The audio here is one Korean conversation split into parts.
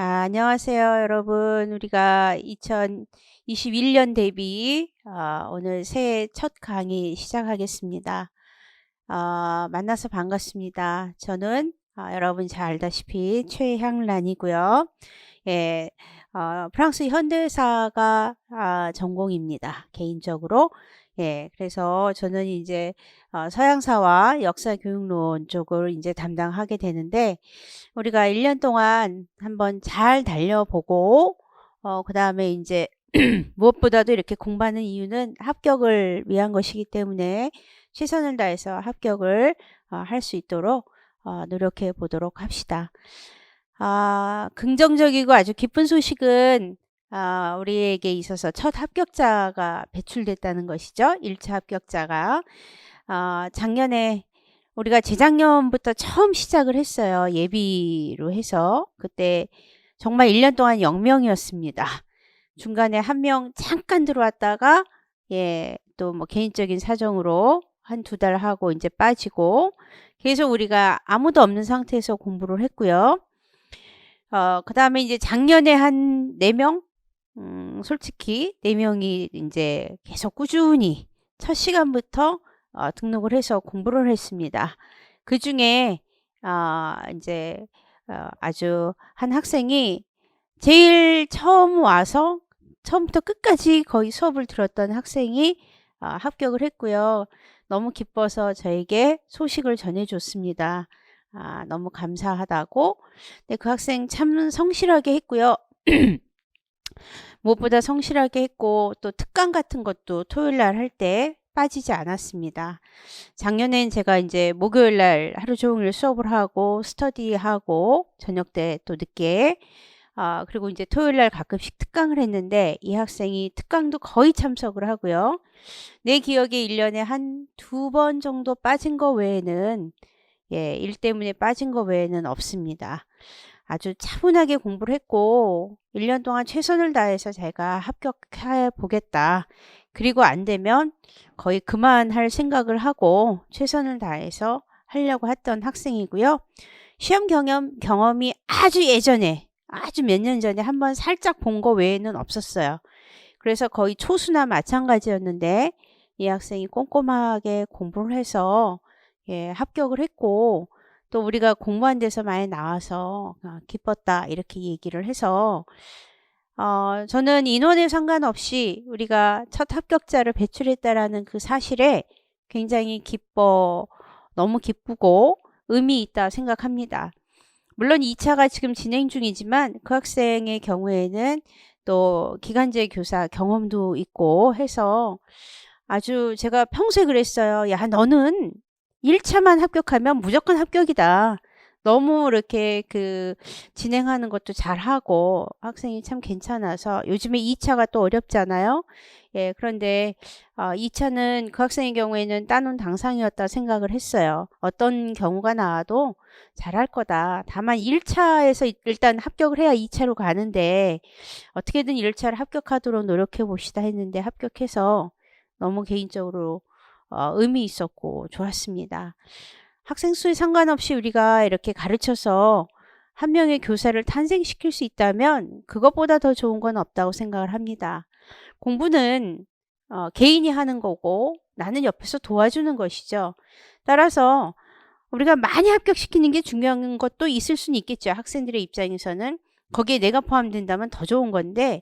안녕하세요, 여러분. 우리가 2021년 대비 오늘 새해 첫 강의 시작하겠습니다. 만나서 반갑습니다. 저는 여러분 잘 알다시피 최향란이고요. 예, 프랑스 현대사가 전공입니다. 개인적으로. 예, 그래서 저는 이제 서양사와 역사교육론 쪽을 이제 담당하게 되는데, 우리가 1년 동안 한번 잘 달려보고, 그 다음에 이제 무엇보다도 이렇게 공부하는 이유는 합격을 위한 것이기 때문에 최선을 다해서 합격을 할 수 있도록 노력해 보도록 합시다. 긍정적이고 아주 기쁜 소식은 우리에게 있어서 첫 합격자가 배출됐다는 것이죠. 1차 합격자가. 작년에 우리가 재작년부터 처음 시작을 했어요. 예비로 해서. 그때 정말 1년 동안 0명이었습니다. 중간에 한 명 잠깐 들어왔다가 또 뭐 개인적인 사정으로 한 2달 하고 이제 빠지고 계속 우리가 아무도 없는 상태에서 공부를 했고요. 그 다음에 이제 작년에 한 4명? 솔직히 4명이 이제 계속 꾸준히 첫 시간부터 등록을 해서 공부를 했습니다. 그 중에 이제 아주 한 학생이 제일 처음 와서 처음부터 끝까지 거의 수업을 들었던 학생이 합격을 했고요. 너무 기뻐서 저에게 소식을 전해줬습니다. 너무 감사하다고. 네, 그 학생 참 성실하게 했고요. 무엇보다 성실하게 했고 또 특강 같은 것도 토요일 날 할 때 빠지지 않았습니다. 작년엔 제가 이제 목요일 날 하루 종일 수업을 하고 스터디하고 저녁 때 또 늦게 그리고 이제 토요일 날 가끔씩 특강을 했는데 이 학생이 특강도 거의 참석을 하고요. 내 기억에 1년에 한 2번 정도 빠진 거 외에는 일 때문에 빠진 거 외에는 없습니다. 아주 차분하게 공부를 했고 1년 동안 최선을 다해서 제가 합격해 보겠다. 그리고 안 되면 거의 그만할 생각을 하고 최선을 다해서 하려고 했던 학생이고요. 시험 경험이 아주 예전에 아주 몇 년 전에 한번 살짝 본 거 외에는 없었어요. 그래서 거의 초수나 마찬가지였는데 이 학생이 꼼꼼하게 공부를 해서 합격을 했고 또 우리가 공부한 데서 많이 나와서 기뻤다 이렇게 얘기를 해서 저는 인원에 상관없이 우리가 첫 합격자를 배출했다라는 그 사실에 굉장히 너무 기쁘고 의미 있다 생각합니다. 물론 2차가 지금 진행 중이지만 그 학생의 경우에는 또 기간제 교사 경험도 있고 해서 아주 제가 평소에 그랬어요. 야, 너는 1차만 합격하면 무조건 합격이다. 너무 이렇게 진행하는 것도 잘하고 학생이 참 괜찮아서 요즘에 2차가 또 어렵잖아요. 그런데 2차는 그 학생의 경우에는 따놓은 당상이었다 생각을 했어요. 어떤 경우가 나와도 잘할 거다. 다만 1차에서 일단 합격을 해야 2차로 가는데 어떻게든 1차를 합격하도록 노력해 봅시다 했는데 합격해서 너무 개인적으로 의미 있었고 좋았습니다. 학생 수에 상관없이 우리가 이렇게 가르쳐서 한 명의 교사를 탄생시킬 수 있다면 그것보다 더 좋은 건 없다고 생각을 합니다. 공부는 개인이 하는 거고 나는 옆에서 도와주는 것이죠. 따라서 우리가 많이 합격시키는 게 중요한 것도 있을 수는 있겠죠. 학생들의 입장에서는. 거기에 내가 포함된다면 더 좋은 건데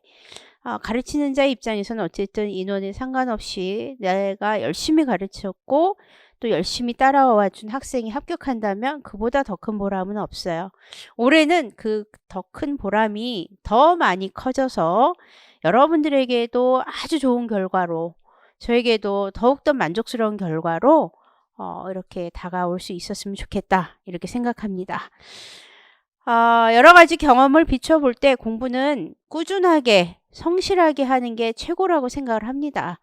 가르치는 자의 입장에서는 어쨌든 인원에 상관없이 내가 열심히 가르쳤고 또 열심히 따라와 준 학생이 합격한다면 그보다 더 큰 보람은 없어요. 올해는 그 더 큰 보람이 더 많이 커져서 여러분들에게도 아주 좋은 결과로 저에게도 더욱더 만족스러운 결과로 이렇게 다가올 수 있었으면 좋겠다 이렇게 생각합니다. 여러 가지 경험을 비춰볼 때 공부는 꾸준하게 성실하게 하는 게 최고라고 생각을 합니다.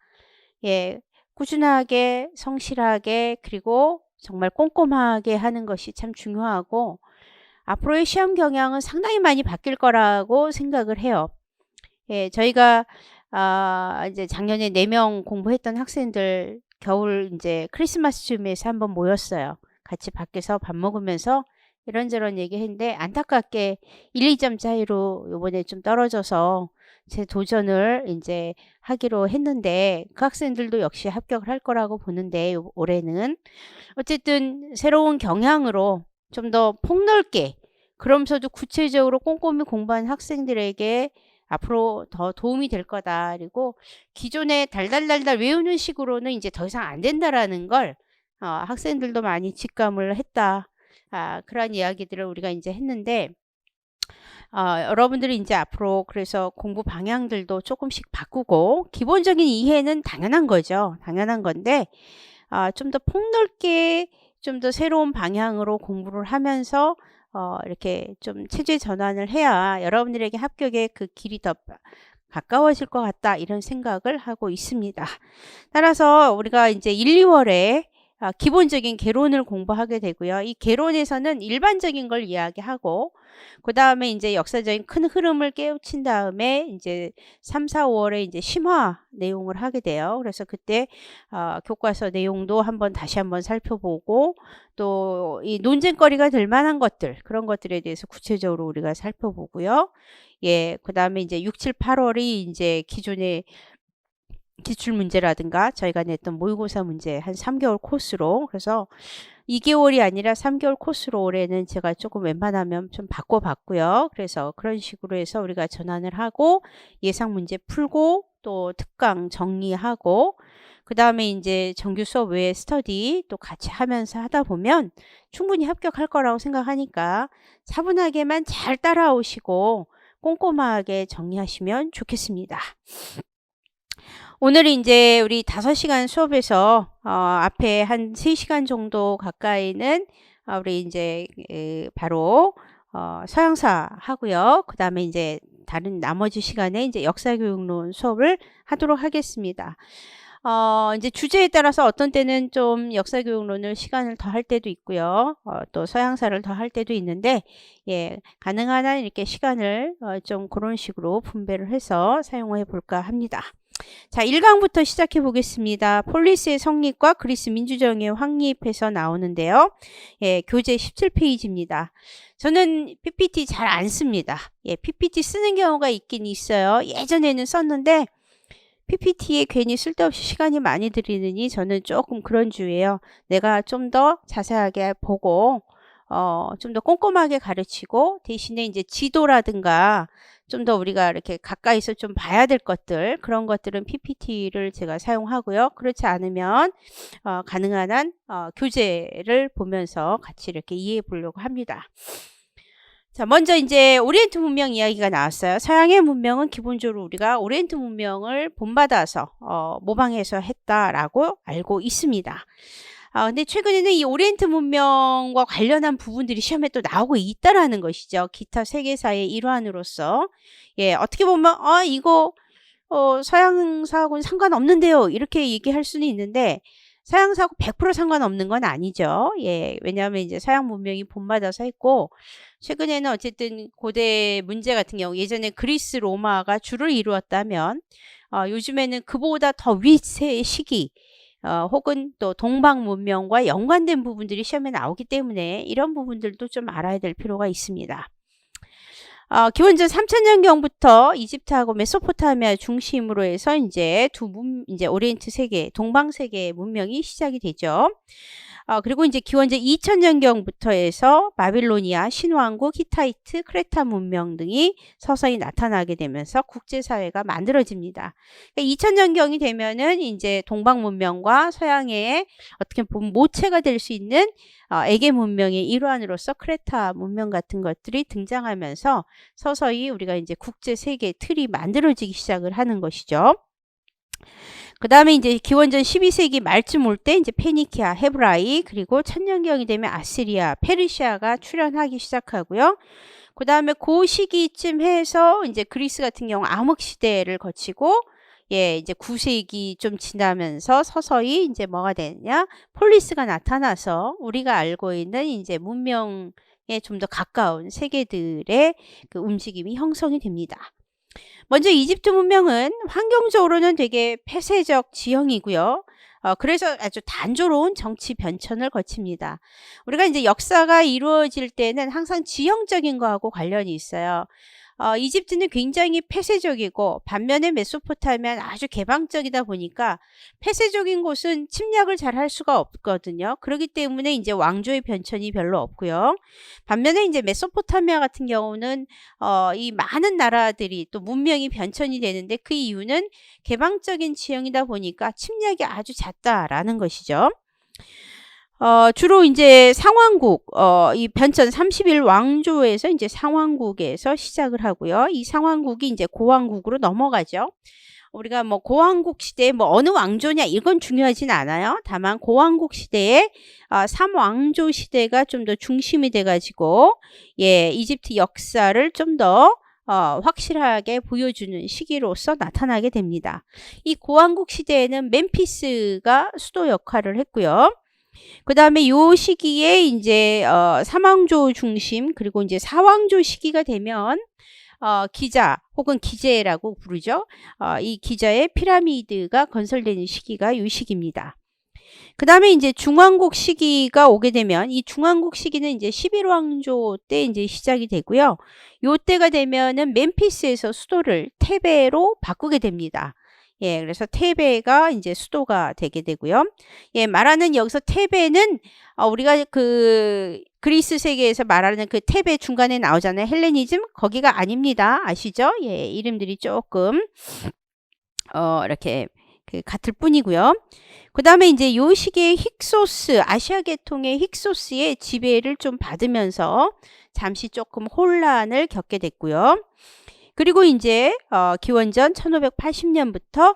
꾸준하게 성실하게 그리고 정말 꼼꼼하게 하는 것이 참 중요하고 앞으로의 시험 경향은 상당히 많이 바뀔 거라고 생각을 해요. 저희가 이제 작년에 4명 공부했던 학생들 겨울 이제 크리스마스쯤에서 한번 모였어요. 같이 밖에서 밥 먹으면서 이런저런 얘기했는데 안타깝게 1, 2점 차이로 요번에 좀 떨어져서 제 도전을 이제 하기로 했는데 그 학생들도 역시 합격을 할 거라고 보는데 올해는 어쨌든 새로운 경향으로 좀 더 폭넓게 그러면서도 구체적으로 꼼꼼히 공부한 학생들에게 앞으로 더 도움이 될 거다. 그리고 기존에 달달달달 외우는 식으로는 이제 더 이상 안 된다라는 걸 학생들도 많이 직감을 했다. 그런 이야기들을 우리가 이제 했는데 여러분들이 이제 앞으로 그래서 공부 방향들도 조금씩 바꾸고 기본적인 이해는 당연한 거죠. 당연한 건데 좀 더 폭넓게 좀 더 새로운 방향으로 공부를 하면서 이렇게 좀 체제 전환을 해야 여러분들에게 합격의 그 길이 더 가까워질 것 같다 이런 생각을 하고 있습니다. 따라서 우리가 이제 1, 2월에 기본적인 개론을 공부하게 되고요. 이 개론에서는 일반적인 걸 이야기하고 그 다음에 이제 역사적인 큰 흐름을 깨우친 다음에 이제 3, 4, 5월에 이제 심화 내용을 하게 돼요. 그래서 그때 교과서 내용도 다시 한번 살펴보고 또 이 논쟁거리가 될 만한 것들 그런 것들에 대해서 구체적으로 우리가 살펴보고요. 예, 그 다음에 이제 6, 7, 8월이 이제 기존의 기출문제라든가 저희가 냈던 모의고사 문제 한 3개월 코스로 그래서 2개월이 아니라 3개월 코스로 올해는 제가 조금 웬만하면 좀 바꿔봤고요. 그래서 그런 식으로 해서 우리가 전환을 하고 예상 문제 풀고 또 특강 정리하고 그 다음에 이제 정규 수업 외에 스터디 또 같이 하면서 하다 보면 충분히 합격할 거라고 생각하니까 차분하게만 잘 따라오시고 꼼꼼하게 정리하시면 좋겠습니다. 오늘 이제 우리 5시간 수업에서 앞에 한 3시간 정도 가까이는 우리 이제 바로 서양사 하고요. 그 다음에 이제 다른 나머지 시간에 이제 역사교육론 수업을 하도록 하겠습니다. 이제 주제에 따라서 어떤 때는 좀 역사교육론을 시간을 더 할 때도 있고요. 또 서양사를 더 할 때도 있는데, 예, 가능한 한 이렇게 시간을 좀 그런 식으로 분배를 해서 사용해 볼까 합니다. 자, 1강부터 시작해 보겠습니다. 폴리스의 성립과 그리스 민주정의 확립에서 나오는데요. 예, 교재 17페이지입니다. 저는 PPT 잘 안 씁니다. 예, PPT 쓰는 경우가 있긴 있어요. 예전에는 썼는데 PPT에 괜히 쓸데없이 시간이 많이 들이느니 저는 조금 그런 주예요. 내가 좀 더 자세하게 보고 좀 더 꼼꼼하게 가르치고 대신에 이제 지도라든가 좀 더 우리가 이렇게 가까이서 좀 봐야 될 것들 그런 것들은 PPT를 제가 사용하고요. 그렇지 않으면 가능한 한 교재를 보면서 같이 이렇게 이해해 보려고 합니다. 자, 먼저 이제 오리엔트 문명 이야기가 나왔어요. 서양의 문명은 기본적으로 우리가 오리엔트 문명을 본받아서 모방해서 했다라고 알고 있습니다. 근데 최근에는 이 오리엔트 문명과 관련한 부분들이 시험에 또 나오고 있다라는 것이죠. 기타 세계사의 일환으로서. 예, 어떻게 보면, 이거, 서양사하고는 상관없는데요. 이렇게 얘기할 수는 있는데, 서양사하고 100% 상관없는 건 아니죠. 예, 왜냐하면 이제 서양 문명이 본받아서 했고, 최근에는 어쨌든 고대 문제 같은 경우, 예전에 그리스, 로마가 주를 이루었다면, 요즘에는 그보다 더 윗의 시기, 혹은 또 동방 문명과 연관된 부분들이 시험에 나오기 때문에 이런 부분들도 좀 알아야 될 필요가 있습니다. 기원전 3000년경부터 이집트하고 메소포타미아 중심으로 해서 이제 이제 오리엔트 세계, 동방 세계 문명이 시작이 되죠. 그리고 이제 기원전 2000년경부터 해서 바빌로니아, 신왕국, 히타이트, 크레타 문명 등이 서서히 나타나게 되면서 국제사회가 만들어집니다. 그러니까 2000년경이 되면은 이제 동방 문명과 서양의 어떻게 보면 모체가 될 수 있는 에게 문명의 일환으로서 크레타 문명 같은 것들이 등장하면서 서서히 우리가 이제 국제세계 틀이 만들어지기 시작을 하는 것이죠. 그 다음에 이제 기원전 12세기 말쯤 올 때 이제 페니키아, 헤브라이 그리고 천년경이 되면 아시리아, 페르시아가 출현하기 시작하고요. 그 다음에 그 시기쯤 해서 이제 그리스 같은 경우 암흑 시대를 거치고 예, 이제 9세기 좀 지나면서 서서히 이제 뭐가 되느냐? 폴리스가 나타나서 우리가 알고 있는 이제 문명에 좀 더 가까운 세계들의 그 움직임이 형성이 됩니다. 먼저 이집트 문명은 환경적으로는 되게 폐쇄적 지형이고요. 그래서 아주 단조로운 정치 변천을 거칩니다. 우리가 이제 역사가 이루어질 때는 항상 지형적인 거하고 관련이 있어요. 이집트는 굉장히 폐쇄적이고 반면에 메소포타미아는 아주 개방적이다 보니까 폐쇄적인 곳은 침략을 잘 할 수가 없거든요. 그렇기 때문에 이제 왕조의 변천이 별로 없고요. 반면에 이제 메소포타미아 같은 경우는 이 많은 나라들이 또 문명이 변천이 되는데 그 이유는 개방적인 지형이다 보니까 침략이 아주 잦다라는 것이죠. 주로 이제 상왕국, 이 변천 31 왕조에서 이제 상왕국에서 시작을 하고요. 이 상왕국이 이제 고왕국으로 넘어가죠. 우리가 뭐 고왕국 시대에 뭐 어느 왕조냐 이건 중요하진 않아요. 다만 고왕국 시대에 삼왕조 시대가 좀 더 중심이 돼가지고 이집트 역사를 좀 더 확실하게 보여주는 시기로서 나타나게 됩니다. 이 고왕국 시대에는 멤피스가 수도 역할을 했고요. 그 다음에 요 시기에 이제 삼왕조 중심 그리고 이제 사왕조 시기가 되면 기자 혹은 기제라고 부르죠. 이 기자의 피라미드가 건설되는 시기가 요 시기입니다. 그 다음에 이제 중왕국 시기가 오게 되면 이 중왕국 시기는 이제 11왕조 때 이제 시작이 되고요. 요 때가 되면은 멤피스에서 수도를 테베로 바꾸게 됩니다. 그래서 테베가 이제 수도가 되게 되고요. 말하는 여기서 테베는 우리가 그 그리스 세계에서 말하는 그 테베 중간에 나오잖아요. 헬레니즘 거기가 아닙니다. 아시죠? 이름들이 조금 이렇게 같을 뿐이고요. 그 다음에 이제 요 시기에 힉소스, 아시아 계통의 힉소스의 지배를 좀 받으면서 잠시 조금 혼란을 겪게 됐고요. 그리고 이제 기원전 1580년부터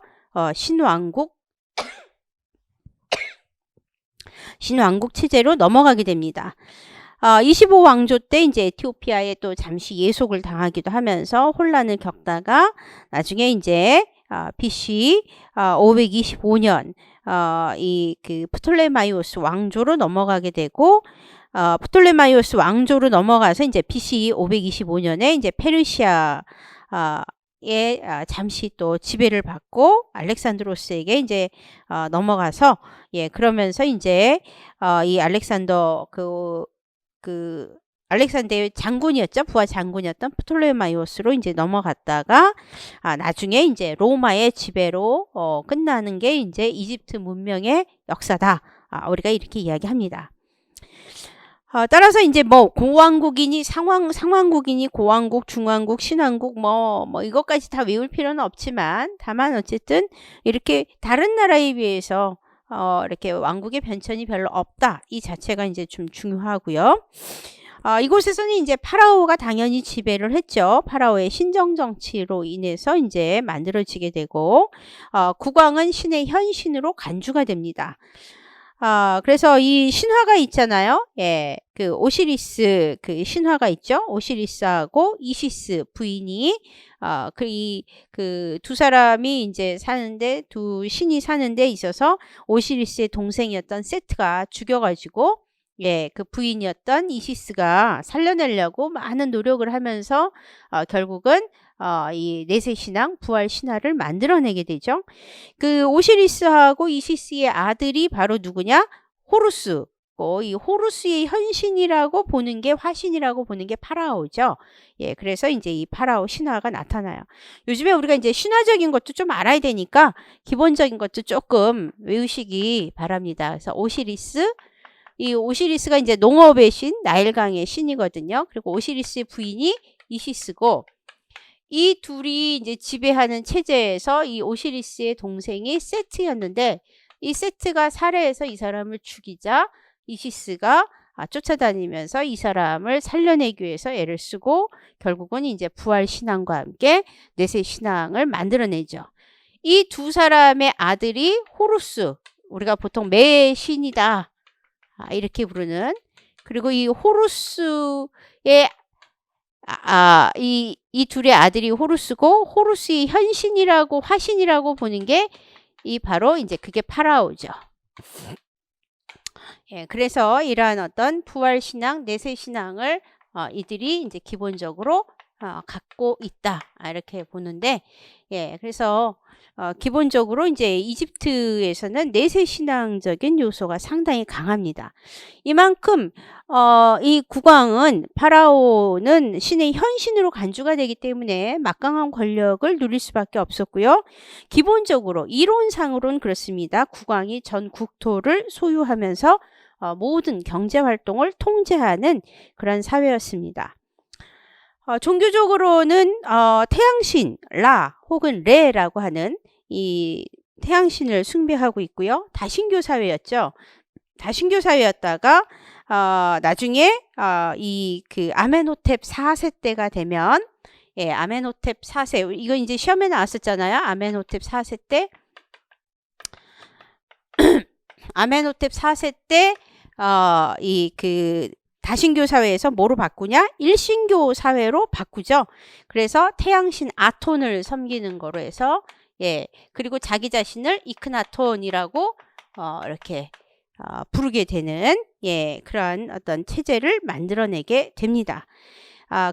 신왕국 체제로 넘어가게 됩니다. 25왕조 때 이제 에티오피아에 또 잠시 예속을 당하기도 하면서 혼란을 겪다가 나중에 이제 BC 525년 이 그 프톨레마이오스 왕조로 넘어가게 되고 프톨레마이오스 왕조로 넘어가서 이제 BC 525년에 이제 페르시아 잠시 또 지배를 받고 알렉산드로스에게 이제 넘어가서 그러면서 이제 이 알렉산더 알렉산더의 장군이었죠. 부하 장군이었던 프톨레마이오스로 이제 넘어갔다가 나중에 이제 로마의 지배로 끝나는 게 이제 이집트 문명의 역사다. 우리가 이렇게 이야기합니다. 따라서 이제 뭐 고왕국이니 상왕국이니 고왕국, 중왕국, 신왕국 뭐 이것까지 다 외울 필요는 없지만 다만 어쨌든 이렇게 다른 나라에 비해서 이렇게 왕국의 변천이 별로 없다. 이 자체가 이제 좀 중요하고요. 이곳에서는 이제 파라오가 당연히 지배를 했죠. 파라오의 신정 정치로 인해서 이제 만들어지게 되고 국왕은 신의 현신으로 간주가 됩니다. 그래서 이 신화가 있잖아요. 그 오시리스 그 신화가 있죠. 오시리스하고 이시스 부인이 그 두 사람이 이제 사는데 두 신이 사는 데 있어서 오시리스의 동생이었던 세트가 죽여가지고 그 부인이었던 이시스가 살려내려고 많은 노력을 하면서 결국은 이 내세 신앙, 부활 신화를 만들어내게 되죠. 그 오시리스하고 이시스의 아들이 바로 누구냐? 호루스. 이 호루스의 현신이라고 보는 게 화신이라고 보는 게 파라오죠. 그래서 이제 이 파라오 신화가 나타나요. 요즘에 우리가 이제 신화적인 것도 좀 알아야 되니까 기본적인 것도 조금 외우시기 바랍니다. 그래서 오시리스, 이 오시리스가 이제 농업의 신, 나일강의 신이거든요. 그리고 오시리스의 부인이 이시스고 이 둘이 이제 지배하는 체제에서 이 오시리스의 동생이 세트였는데 이 세트가 살해해서 이 사람을 죽이자 이시스가 쫓아다니면서 이 사람을 살려내기 위해서 애를 쓰고 결국은 이제 부활 신앙과 함께 내세 신앙을 만들어내죠. 이 두 사람의 아들이 호루스, 우리가 보통 매의 신이다 이렇게 부르는, 그리고 이 호루스의 이 둘의 아들이 호루스고 호루스의 현신이라고 화신이라고 보는 게 이 바로 이제 그게 파라오죠. 그래서 이러한 어떤 부활 신앙, 내세 신앙을 이들이 이제 기본적으로 갖고 있다. 이렇게 보는데, 예, 그래서 기본적으로 이제 이집트에서는 내세 신앙적인 요소가 상당히 강합니다. 이만큼 이 국왕은 파라오는 신의 현신으로 간주가 되기 때문에 막강한 권력을 누릴 수밖에 없었고요. 기본적으로 이론상으로는 그렇습니다. 국왕이 전 국토를 소유하면서 모든 경제 활동을 통제하는 그런 사회였습니다. 종교적으로는 태양신 라 혹은 레라고 하는 이 태양신을 숭배하고 있고요. 다신교 사회였죠. 다신교 사회였다가 나중에 이 그 아멘호텝 4세 때가 되면, 예, 아멘호텝 4세, 이거 이제 시험에 나왔었잖아요. 아멘호텝 4세 때 아멘호텝 4세 때 이 그 다신교 사회에서 뭐로 바꾸냐? 일신교 사회로 바꾸죠. 그래서 태양신 아톤을 섬기는 거로 해서, 예, 그리고 자기 자신을 이크나톤이라고 이렇게 부르게 되는, 예, 그런 어떤 체제를 만들어내게 됩니다.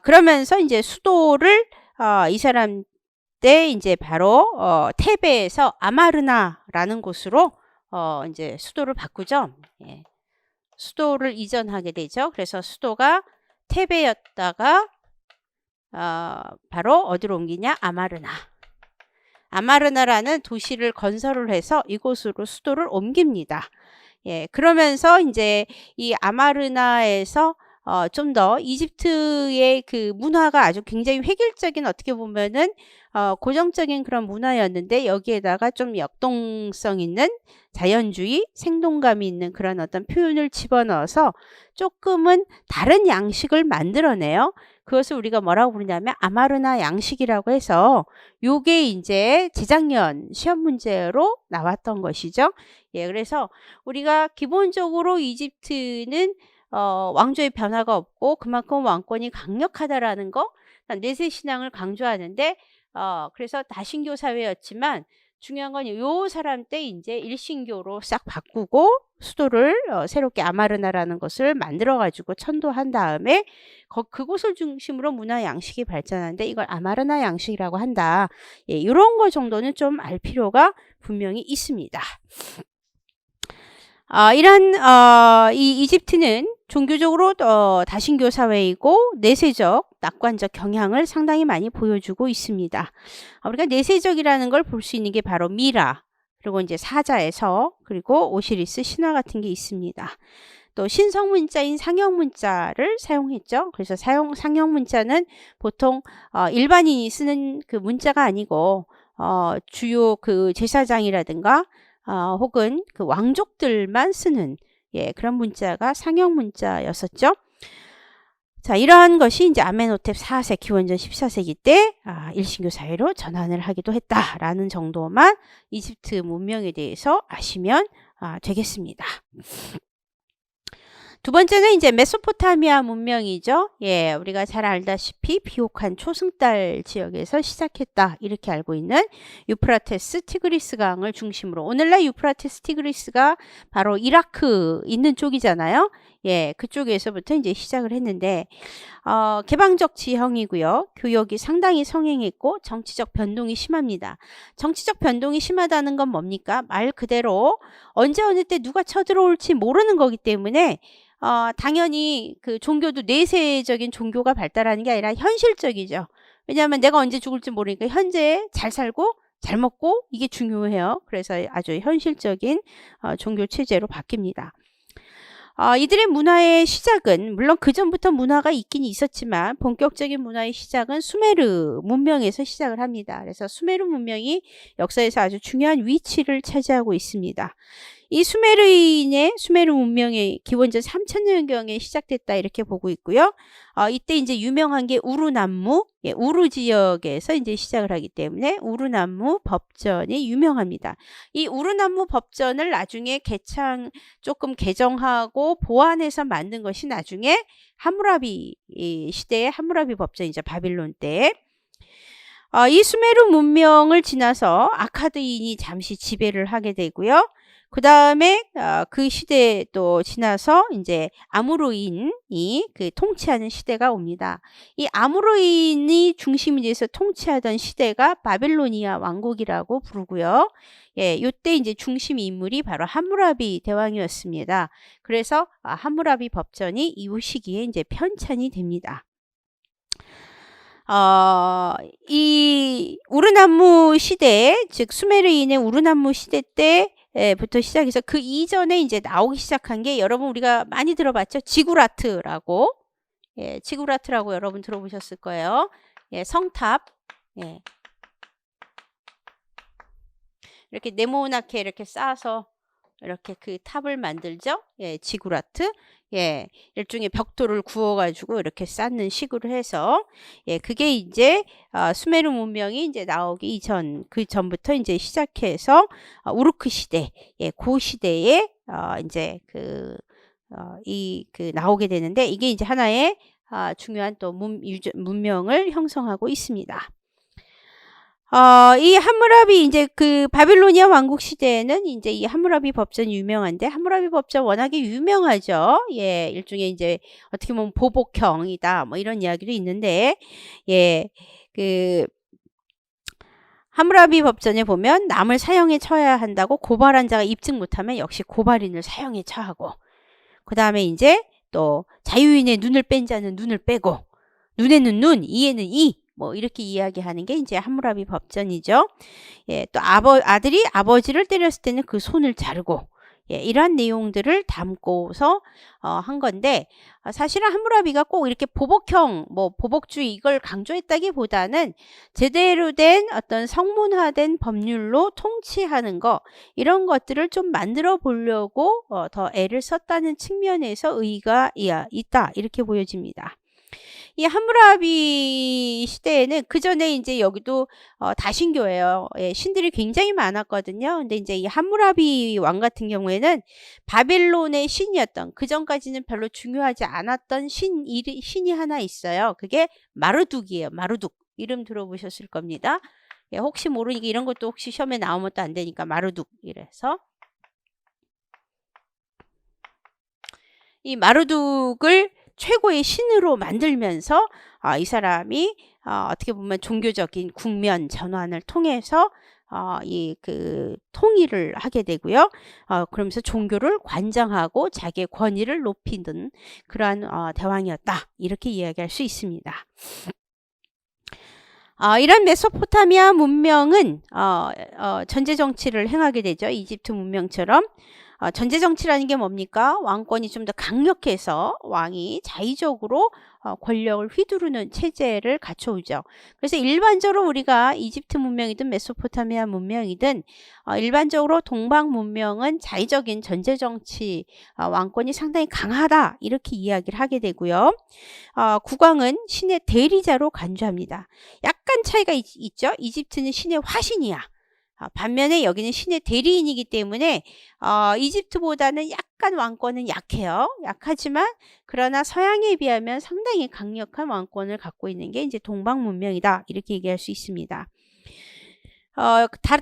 그러면서 이제 수도를 이 사람 때 이제 바로 테베에서 아마르나라는 곳으로 이제 수도를 바꾸죠. 예. 수도를 이전하게 되죠. 그래서 수도가 테베였다가 바로 어디로 옮기냐? 아마르나. 아마르나라는 도시를 건설을 해서 이곳으로 수도를 옮깁니다. 예, 그러면서 이제 이 아마르나에서 좀 더 이집트의 그 문화가 아주 굉장히 획일적인, 어떻게 보면은 고정적인 그런 문화였는데, 여기에다가 좀 역동성 있는 자연주의, 생동감이 있는 그런 어떤 표현을 집어넣어서 조금은 다른 양식을 만들어내요. 그것을 우리가 뭐라고 부르냐면 아마르나 양식이라고 해서, 요게 이제 재작년 시험 문제로 나왔던 것이죠. 예, 그래서 우리가 기본적으로 이집트는 왕조의 변화가 없고 그만큼 왕권이 강력하다라는 거, 내세 신앙을 강조하는데, 그래서 다신교 사회였지만 중요한 건 요 사람 때 이제 일신교로 싹 바꾸고 수도를 새롭게 아마르나라는 것을 만들어 가지고 천도한 다음에 그곳을 중심으로 문화 양식이 발전하는데, 이걸 아마르나 양식이라고 한다. 예, 이런 거 정도는 좀 알 필요가 분명히 있습니다. 이런 이 이집트는 종교적으로 다신교 사회이고 내세적, 낙관적 경향을 상당히 많이 보여주고 있습니다. 우리가 내세적이라는 걸 볼 수 있는 게 바로 미라, 그리고 이제 사자에서, 그리고 오시리스 신화 같은 게 있습니다. 또 신성 문자인 상형 문자를 사용했죠. 그래서 상형 문자는 보통 일반인이 쓰는 그 문자가 아니고 주요 그 제사장이라든가 혹은 그 왕족들만 쓰는, 예, 그런 문자가 상형 문자였었죠. 자, 이러한 것이 이제 아멘호텝 4세, 기원전 14세기 때 일신교 사회로 전환을 하기도 했다라는 정도만 이집트 문명에 대해서 아시면 되겠습니다. 두 번째는 이제 메소포타미아 문명이죠. 예, 우리가 잘 알다시피 비옥한 초승달 지역에서 시작했다, 이렇게 알고 있는 유프라테스 티그리스 강을 중심으로, 오늘날 유프라테스 티그리스가 바로 이라크 있는 쪽이잖아요. 예, 그쪽에서부터 이제 시작을 했는데, 개방적 지형이고요. 교역이 상당히 성행했고 정치적 변동이 심합니다. 정치적 변동이 심하다는 건 뭡니까? 말 그대로 언제 어느 때 누가 쳐들어올지 모르는 거기 때문에 당연히 그 종교도 내세적인 종교가 발달하는 게 아니라 현실적이죠. 왜냐하면 내가 언제 죽을지 모르니까 현재 잘 살고 잘 먹고, 이게 중요해요. 그래서 아주 현실적인 종교 체제로 바뀝니다. 이들의 문화의 시작은, 물론 그 전부터 문화가 있긴 있었지만 본격적인 문화의 시작은 수메르 문명에서 시작을 합니다. 그래서 수메르 문명이 역사에서 아주 중요한 위치를 차지하고 있습니다. 이 수메르 문명이 기원전 3000년경에 시작됐다, 이렇게 보고 있고요. 이때 이제 유명한 게 우르남무, 예, 우르 지역에서 이제 시작을 하기 때문에 우르남무 법전이 유명합니다. 이 우르남무 법전을 나중에 조금 개정하고 보완해서 만든 것이 나중에 함무라비 시대의 함무라비 법전이죠. 바빌론 때. 이 수메르 문명을 지나서 아카드인이 잠시 지배를 하게 되고요. 그 다음에 그 시대 또 지나서 이제 아무로인이 그 통치하는 시대가 옵니다. 이 아무로인이 중심이 돼서 통치하던 시대가 바빌로니아 왕국이라고 부르고요. 예, 요때 이제 중심 인물이 바로 함무라비 대왕이었습니다. 그래서 함무라비 법전이 이후 시기에 이제 편찬이 됩니다. 이 우르남무 시대, 즉 수메르인의 우르남무 시대 때부터 시작해서 그 이전에 이제 나오기 시작한 게 여러분 우리가 많이 들어봤죠? 지구라트라고. 예, 지구라트라고 여러분 들어보셨을 거예요. 예, 성탑. 예. 이렇게 네모나게 이렇게 쌓아서 이렇게 그 탑을 만들죠. 예, 지구라트. 예, 일종의 벽돌을 구워가지고 이렇게 쌓는 식으로 해서, 예, 그게 이제, 수메르 문명이 이제 나오기 그 전부터 이제 시작해서, 우루크 시대, 예, 그 시대에, 이제 나오게 되는데, 이게 이제 하나의, 중요한 또 문명을 형성하고 있습니다. 이 함무라비 이제 그 바빌로니아 왕국 시대에는 이제 이 함무라비 법전이 유명한데 함무라비 법전 워낙에 유명하죠. 예, 일종의 이제 어떻게 보면 보복형이다 뭐 이런 이야기도 있는데 예, 그 함무라비 법전에 보면 남을 사형에 처해야 한다고 고발한 자가 입증 못하면 역시 고발인을 사형에 처하고 그 다음에 이제 또 자유인의 눈을 뺀 자는 눈을 빼고 눈에는 눈, 이에는 이 뭐 이렇게 이야기하는 게 이제 함무라비 법전이죠. 예, 또 아들이 아버지를 때렸을 때는 그 손을 자르고 예, 이러한 내용들을 담고서 한 건데 사실은 함무라비가 꼭 이렇게 보복형 뭐 보복주의 이걸 강조했다기보다는 제대로 된 어떤 성문화된 법률로 통치하는 거 이런 것들을 좀 만들어 보려고 더 애를 썼다는 측면에서 의의가 있다 이렇게 보여집니다. 이 함무라비 시대에는 그 전에 이제 여기도 다신교예요. 예, 신들이 굉장히 많았거든요. 근데 이제 이 함무라비 왕 같은 경우에는 바벨론의 신이었던 그 전까지는 별로 중요하지 않았던 신이 하나 있어요. 그게 마르둑이에요. 마르둑 이름 들어보셨을 겁니다. 예, 혹시 모르니까 이런 것도 혹시 시험에 나오면 또 안 되니까 마르둑 이래서 이 마르둑을 최고의 신으로 만들면서 이 사람이 어떻게 보면 종교적인 국면 전환을 통해서 이 통일을 하게 되고요. 그러면서 종교를 관장하고 자기의 권위를 높이는 그러한 대왕이었다. 이렇게 이야기할 수 있습니다. 이런 메소포타미아 문명은 전제 정치를 행하게 되죠. 이집트 문명처럼. 전제 정치라는 게 뭡니까? 왕권이 좀 더 강력해서 왕이 자의적으로 권력을 휘두르는 체제를 갖춰오죠. 그래서 일반적으로 우리가 이집트 문명이든 메소포타미아 문명이든 일반적으로 동방 문명은 자의적인 전제 정치 왕권이 상당히 강하다 이렇게 이야기를 하게 되고요. 국왕은 신의 대리자로 간주합니다. 약간 차이가 있죠. 이집트는 신의 화신이야. 반면에 여기는 신의 대리인이기 때문에 이집트보다는 약간 왕권은 약해요. 약하지만 그러나 서양에 비하면 상당히 강력한 왕권을 갖고 있는 게 이제 동방 문명이다. 이렇게 얘기할 수 있습니다.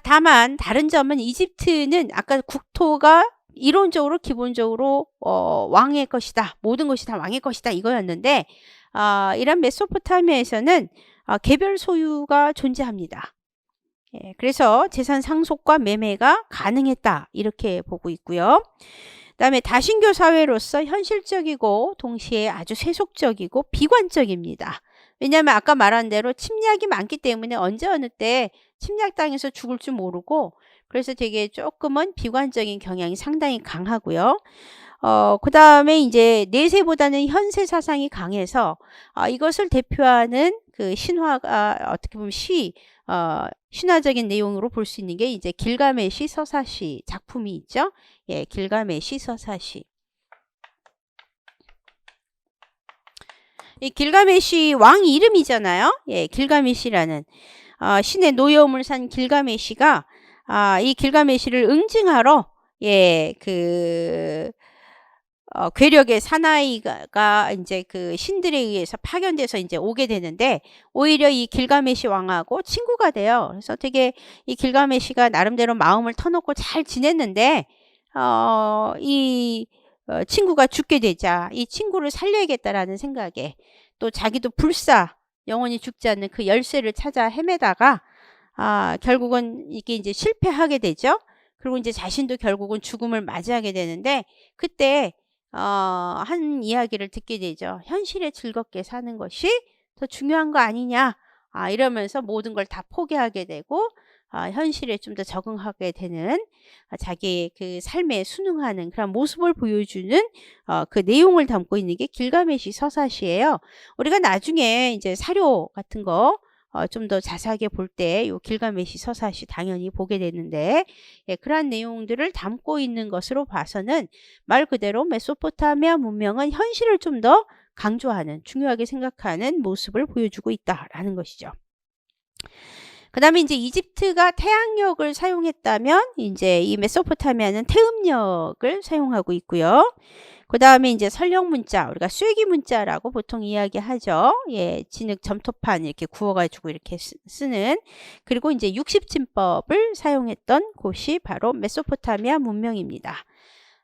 다만 다른 점은 이집트는 아까 국토가 이론적으로 기본적으로 왕의 것이다. 모든 것이 다 왕의 것이다. 이거였는데 이란 메소포타미아에서는 개별 소유가 존재합니다. 예, 그래서 재산 상속과 매매가 가능했다 이렇게 보고 있고요. 그다음에 다신교 사회로서 현실적이고 동시에 아주 세속적이고 비관적입니다. 왜냐하면 아까 말한 대로 침략이 많기 때문에 언제 어느 때 침략당해서 죽을 줄 모르고 그래서 되게 조금은 비관적인 경향이 상당히 강하고요. 그 다음에 이제 내세보다는 현세 사상이 강해서 이것을 대표하는 그 신화가 어떻게 보면 신화적인 내용으로 볼 수 있는 게 이제 길가메시 서사시 작품이 있죠. 예, 길가메시 서사시. 이 길가메시 왕 이름이잖아요. 예, 길가메시라는 신의 노여움을 산 길가메시가 이 길가메시를 응징하러 예, 괴력의 사나이가 이제 그 신들에 의해서 파견돼서 이제 오게 되는데 오히려 이 길가메시 왕하고 친구가 돼요. 그래서 되게 이 길가메시가 나름대로 마음을 터놓고 잘 지냈는데 이 친구가 죽게 되자 이 친구를 살려야겠다라는 생각에 또 자기도 불사 영원히 죽지 않는 그 열쇠를 찾아 헤매다가 결국은 이게 이제 실패하게 되죠. 그리고 이제 자신도 결국은 죽음을 맞이하게 되는데 그때 한 이야기를 듣게 되죠. 현실에 즐겁게 사는 것이 더 중요한 거 아니냐. 이러면서 모든 걸 다 포기하게 되고 현실에 좀 더 적응하게 되는 자기의 그 삶에 순응하는 그런 모습을 보여주는 그 내용을 담고 있는 게 길가메시 서사시예요. 우리가 나중에 이제 사료 같은 거 좀 더 자세하게 볼 때 요 길가메시 서사시 당연히 보게 되는데 그러한 내용들을 담고 있는 것으로 봐서는 말 그대로 메소포타미아 문명은 현실을 좀 더 강조하는 중요하게 생각하는 모습을 보여주고 있다라는 것이죠. 그 다음에 이제 이집트가 태양력을 사용했다면 이제 이 메소포타미아는 태음력을 사용하고 있고요. 그 다음에 이제 설령 문자, 우리가 쐐기 문자라고 보통 이야기하죠. 진흙 점토판 이렇게 구워가지고 이렇게 쓰는. 그리고 이제 60진법을 사용했던 곳이 바로 메소포타미아 문명입니다.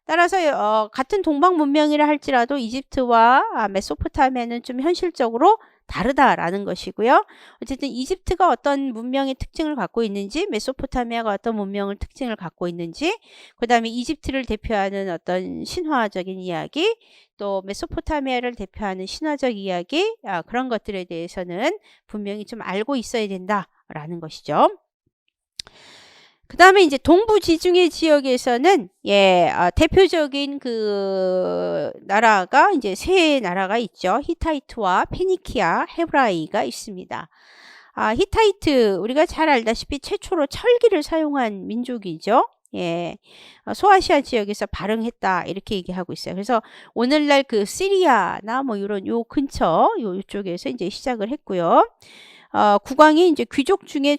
따라서 같은 동방 문명이라 할지라도 이집트와 메소포타미아는 좀 현실적으로 다르다라는 것이고요. 어쨌든 이집트가 어떤 문명의 특징을 갖고 있는지, 메소포타미아가 어떤 문명의 특징을 갖고 있는지, 그 다음에 이집트를 대표하는 어떤 신화적인 이야기, 또 메소포타미아를 대표하는 신화적 이야기, 그런 것들에 대해서는 분명히 좀 알고 있어야 된다라는 것이죠. 그 다음에 이제 동부 지중해 지역에서는 대표적인 그 나라가 이제 세 나라가 있죠. 히타이트와 페니키아, 헤브라이가 있습니다. 히타이트 우리가 잘 알다시피 최초로 철기를 사용한 민족이죠. 소아시아 지역에서 발흥했다 이렇게 얘기하고 있어요. 그래서 오늘날 그 시리아나 뭐 이런 요 근처 요쪽에서 이제 시작을 했고요. 국왕이 이제 귀족 중에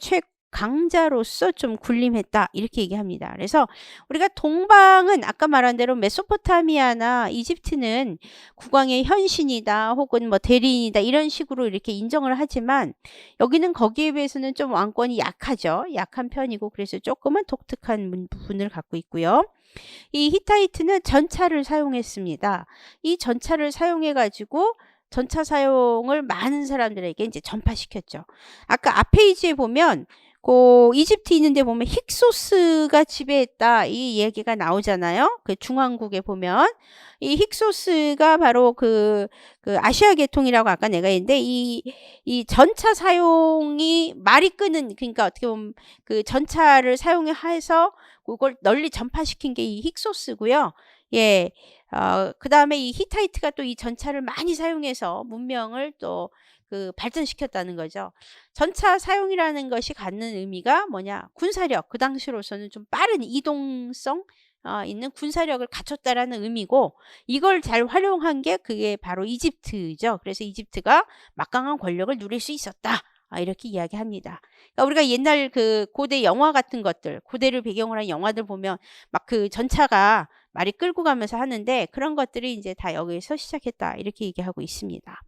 강자로서 좀 군림했다 이렇게 얘기합니다. 그래서 우리가 동방은 아까 말한 대로 메소포타미아나 이집트는 국왕의 현신이다 혹은 뭐 대리인이다 이런 식으로 이렇게 인정을 하지만 여기는 거기에 비해서는 좀 왕권이 약하죠. 약한 편이고 그래서 조금은 독특한 부분을 갖고 있고요. 이 히타이트는 전차를 사용했습니다. 이 전차를 사용해 가지고 전차 사용을 많은 사람들에게 이제 전파시켰죠. 아까 앞 페이지에 보면 이집트 있는데 보면 힉소스가 지배했다 이 얘기가 나오잖아요. 그 중앙국에 보면 이 힉소스가 바로 그 아시아 계통이라고 아까 내가 했는데 이 전차 사용이 말이 끄는 그러니까 어떻게 보면 그 전차를 사용해서 그걸 널리 전파시킨 게 이 힉소스고요. 그 다음에 이 히타이트가 또 이 전차를 많이 사용해서 문명을 또 발전시켰다는 거죠. 전차 사용이라는 것이 갖는 의미가 뭐냐? 군사력. 그 당시로서는 좀 빠른 이동성 있는 군사력을 갖췄다라는 의미고 이걸 잘 활용한 게 그게 바로 이집트죠. 그래서 이집트가 막강한 권력을 누릴 수 있었다. 이렇게 이야기합니다. 그러니까 우리가 옛날 그 고대 영화 같은 것들, 고대를 배경으로 한 영화들 보면 막 그 전차가 말이 끌고 가면서 하는데 그런 것들이 이제 다 여기서 시작했다. 이렇게 얘기하고 있습니다.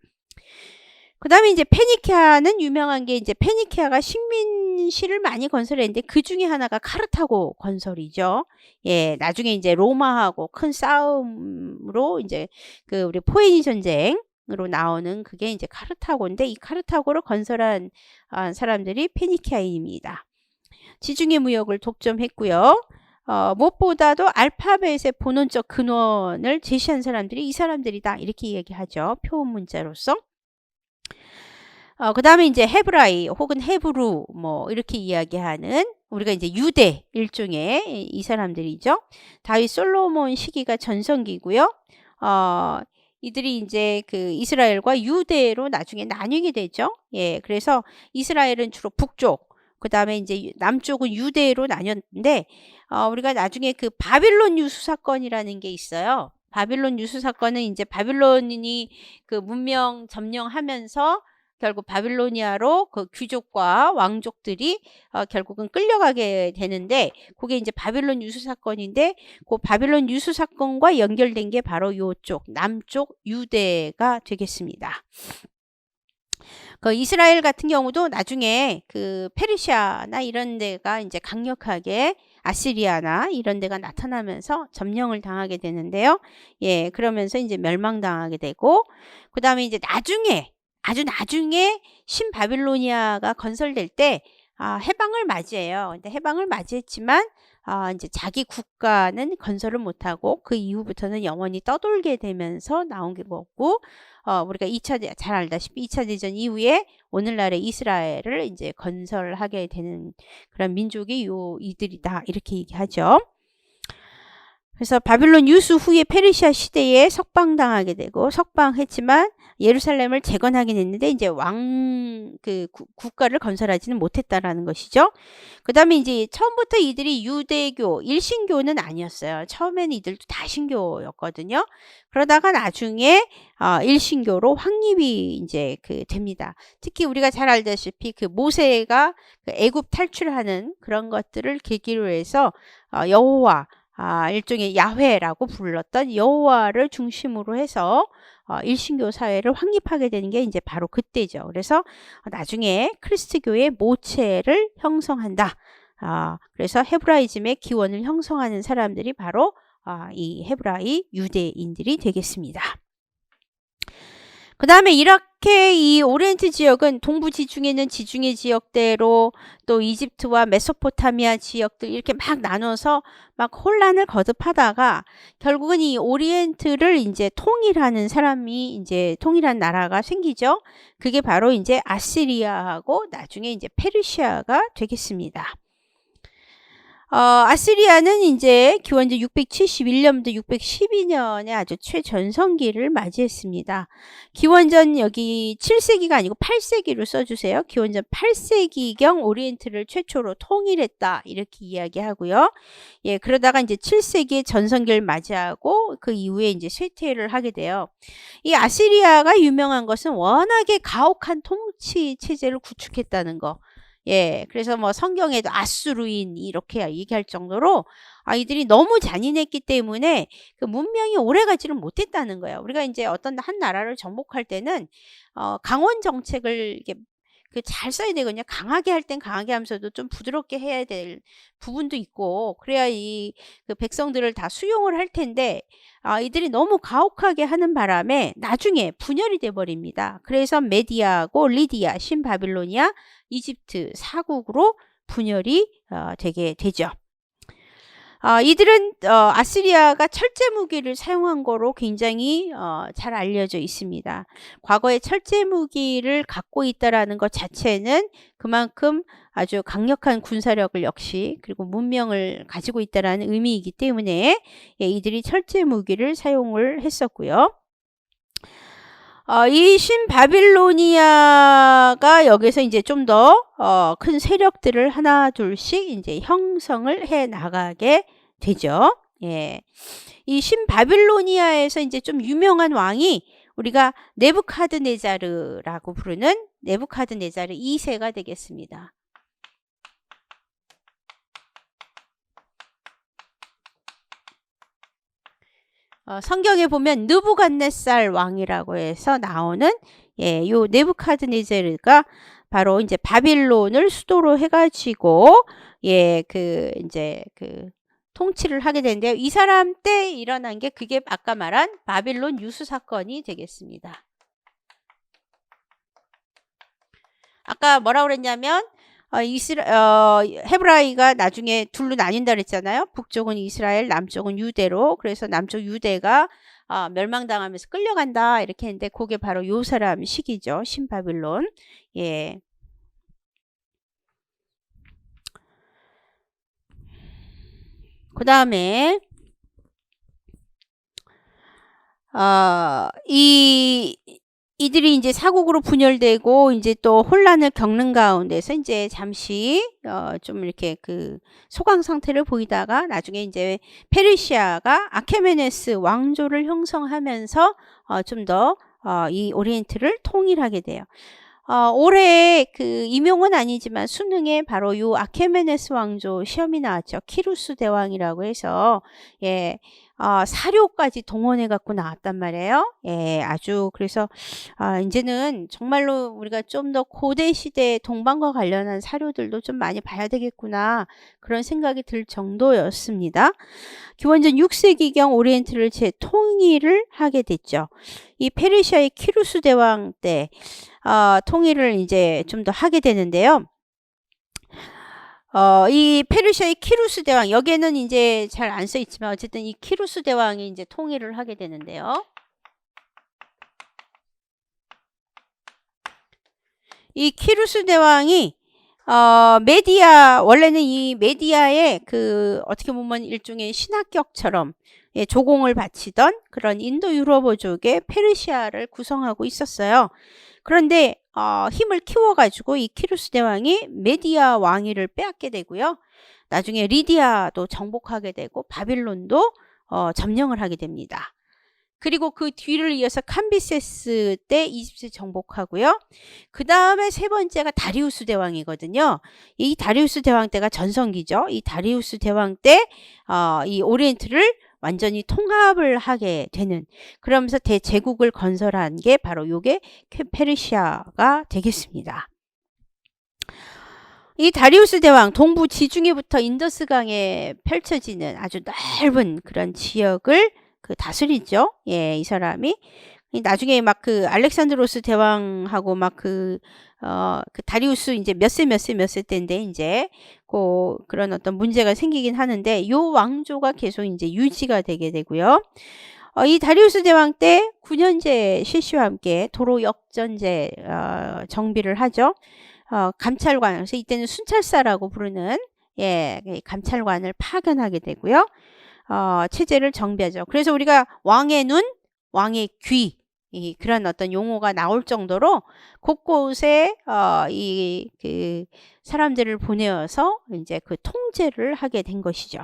그 다음에 이제 페니키아는 유명한 게 이제 페니키아가 식민시를 많이 건설했는데 그 중에 하나가 카르타고 건설이죠. 나중에 이제 로마하고 큰 싸움으로 이제 그 우리 포에니 전쟁으로 나오는 그게 이제 카르타고인데 이 카르타고를 건설한 사람들이 페니키아인입니다. 지중해 무역을 독점했고요. 무엇보다도 알파벳의 본원적 근원을 제시한 사람들이 이 사람들이다 이렇게 얘기하죠. 표음 문자로서. 그 다음에 이제 헤브라이 혹은 헤브루 뭐 이렇게 이야기하는 우리가 이제 유대 일종의 이 사람들이죠. 다윗 솔로몬 시기가 전성기고요. 이들이 이제 그 이스라엘과 유대로 나중에 나뉘게 되죠. 그래서 이스라엘은 주로 북쪽, 그 다음에 이제 남쪽은 유대로 나뉘었는데 우리가 나중에 그 바빌론 유수 사건이라는 게 있어요. 바빌론 유수 사건은 이제 바빌론인이 그 문명 점령하면서 결국 바빌로니아로 그 귀족과 왕족들이 결국은 끌려가게 되는데, 그게 이제 바빌론 유수 사건인데, 그 바빌론 유수 사건과 연결된 게 바로 요쪽 남쪽 유대가 되겠습니다. 그 이스라엘 같은 경우도 나중에 그 페르시아나 이런 데가 이제 강력하게, 아시리아나 이런 데가 나타나면서 점령을 당하게 되는데요. 예, 그러면서 이제 멸망당하게 되고, 그 다음에 이제 나중에, 아주 나중에 신바빌로니아가 건설될 때, 해방을 맞이해요. 근데 해방을 맞이했지만, 이제 자기 국가는 건설을 못하고 그 이후부터는 영원히 떠돌게 되면서 나온 게 뭐고, 우리가 잘 알다시피 2차 대전 이후에 오늘날의 이스라엘을 이제 건설하게 되는 그런 민족이 이들이다, 이렇게 얘기하죠. 그래서 바빌론 유수 후에 페르시아 시대에 석방당하게 되고, 석방했지만 예루살렘을 재건하긴 했는데 이제 국가를 건설하지는 못했다라는 것이죠. 그 다음에 이제 처음부터 이들이 유대교, 일신교는 아니었어요. 처음에는 이들도 다신교였거든요. 그러다가 나중에 일신교로 확립이 이제 됩니다. 특히 우리가 잘 알다시피 그 모세가 그 애굽 탈출하는 그런 것들을 계기로 해서 여호와, 일종의 야훼라고 불렀던 여호와를 중심으로 해서 일신교 사회를 확립하게 되는 게 이제 바로 그때죠. 그래서 나중에 크리스트교의 모체를 형성한다. 그래서 헤브라이즘의 기원을 형성하는 사람들이 바로 이 헤브라이 유대인들이 되겠습니다. 그 다음에 이렇게 이 오리엔트 지역은 동부 지중해는 지중해 지역대로, 또 이집트와 메소포타미아 지역들 이렇게 막 나눠서 막 혼란을 거듭하다가 결국은 이 오리엔트를 이제 통일하는 사람이, 이제 통일한 나라가 생기죠. 그게 바로 이제 아시리아하고 나중에 이제 페르시아가 되겠습니다. 아시리아는 이제 기원전 671년부터 612년에 아주 최전성기를 맞이했습니다. 기원전 여기 7세기가 아니고 8세기로 써주세요. 기원전 8세기경 오리엔트를 최초로 통일했다, 이렇게 이야기하고요. 예, 그러다가 이제 7세기에 전성기를 맞이하고 그 이후에 이제 쇠퇴를 하게 돼요. 이 아시리아가 유명한 것은 워낙에 가혹한 통치 체제를 구축했다는 거. 예, 그래서 뭐 성경에도 아수르인 이렇게 얘기할 정도로 이들이 너무 잔인했기 때문에 그 문명이 오래가지를 못했다는 거예요. 우리가 이제 어떤 한 나라를 정복할 때는 강원 정책을 이게 잘 써야 되거든요. 강하게 할 땐 강하게 하면서도 좀 부드럽게 해야 될 부분도 있고, 그래야 그 백성들을 다 수용을 할 텐데, 이들이 너무 가혹하게 하는 바람에 나중에 분열이 돼 버립니다. 그래서 메디아하고 리디아, 신바빌로니아, 이집트 4국으로 분열이 되게 되죠. 이들은 아시리아가 철제 무기를 사용한 거로 굉장히 잘 알려져 있습니다. 과거에 철제 무기를 갖고 있다라는 것 자체는 그만큼 아주 강력한 군사력을 역시, 그리고 문명을 가지고 있다라는 의미이기 때문에 이들이 철제 무기를 사용을 했었고요. 이 신바빌로니아가 여기서 이제 좀 더 큰 세력들을 하나 둘씩 이제 형성을 해 나가게 되죠. 예. 이 신바빌로니아에서 이제 좀 유명한 왕이 우리가 네부카드네자르라고 부르는 네부카드네자르 2세가 되겠습니다. 성경에 보면 느부갓네살 왕이라고 해서 나오는, 요 네부카드네자르가 바로 이제 바빌론을 수도로 해가지고 이제 통치를 하게 되는데요. 이 사람 때 일어난 게 그게 아까 말한 바빌론 유수 사건이 되겠습니다. 아까 뭐라고 그랬냐면 헤브라이가 나중에 둘로 나뉜다 그랬잖아요. 북쪽은 이스라엘, 남쪽은 유대로. 그래서 남쪽 유대가 멸망당하면서 끌려간다, 이렇게 했는데 그게 바로 요 사람 시기죠. 신바빌론. 예. 그 다음에 이들이 이제 사국으로 분열되고 이제 또 혼란을 겪는 가운데서 이제 잠시 좀 이렇게 소강 상태를 보이다가 나중에 이제 페르시아가 아케메네스 왕조를 형성하면서 좀 더 이 오리엔트를 통일하게 돼요. 올해 그 임용은 아니지만 수능에 바로 요 아케메네스 왕조 시험이 나왔죠. 키루스 대왕이라고 해서 예. 사료까지 동원해 갖고 나왔단 말이에요. 예, 아주 그래서 이제는 정말로 우리가 좀 더 고대 시대 동방과 관련한 사료들도 좀 많이 봐야 되겠구나 그런 생각이 들 정도였습니다. 기원전 6세기경 오리엔트를 재통일을 하게 됐죠. 이 페르시아의 키루스 대왕 때 통일을 이제 좀 더 하게 되는데요. 이 페르시아의 키루스 대왕, 여기에는 이제 잘 안 써 있지만 어쨌든 이 키루스 대왕이 이제 통일을 하게 되는데요. 이 키루스 대왕이 메디아, 원래는 이 메디아의 그 어떻게 보면 일종의 신학격처럼 예, 조공을 바치던 그런 인도 유럽어족의 페르시아를 구성하고 있었어요. 그런데 힘을 키워가지고 이 키루스 대왕이 메디아 왕위를 빼앗게 되고요. 나중에 리디아도 정복하게 되고 바빌론도 점령을 하게 됩니다. 그리고 그 뒤를 이어서 캄비세스 때 이집트 정복하고요. 그 다음에 세 번째가 다리우스 대왕이거든요. 이 다리우스 대왕 때가 전성기죠. 이 다리우스 대왕 때 이 오리엔트를 완전히 통합을 하게 되는, 그러면서 대제국을 건설한 게 바로 요게 페르시아가 되겠습니다. 이 다리우스 대왕 동부 지중해부터 인더스강에 펼쳐지는 아주 넓은 그런 지역을 다스리죠. 예, 이 사람이 나중에 막 그 알렉산드로스 대왕하고 막 그 다리우스 이제 몇 세 때인데 이제 그런 어떤 문제가 생기긴 하는데 요 왕조가 계속 이제 유지가 되게 되고요. 이 다리우스 대왕 때 9년제 실시와 함께 도로 역전제 정비를 하죠. 감찰관, 그래서 이때는 순찰사라고 부르는 예, 감찰관을 파견하게 되고요. 체제를 정비하죠. 그래서 우리가 왕의 눈, 왕의 귀, 그런 어떤 용어가 나올 정도로 곳곳에 그 사람들을 보내어서 이제 그 통제를 하게 된 것이죠.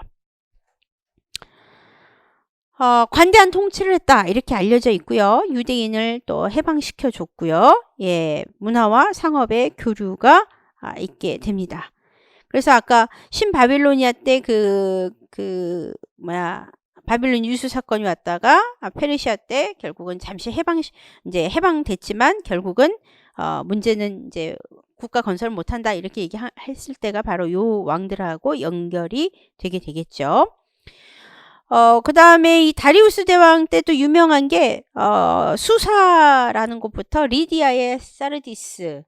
관대한 통치를 했다 이렇게 알려져 있고요. 유대인을 또 해방시켜 줬고요. 예, 문화와 상업의 교류가 있게 됩니다. 그래서 아까 신바빌로니아 때 바빌론 유수 사건이 왔다가 페르시아 때 결국은 잠시 해방됐지만 결국은 문제는 이제 국가 건설을 못한다 이렇게 얘기했을 때가 바로 요 왕들하고 연결이 되게 되겠죠. 그 다음에 이 다리우스 대왕 때 또 유명한 게 수사라는 곳부터 리디아의 사르디스,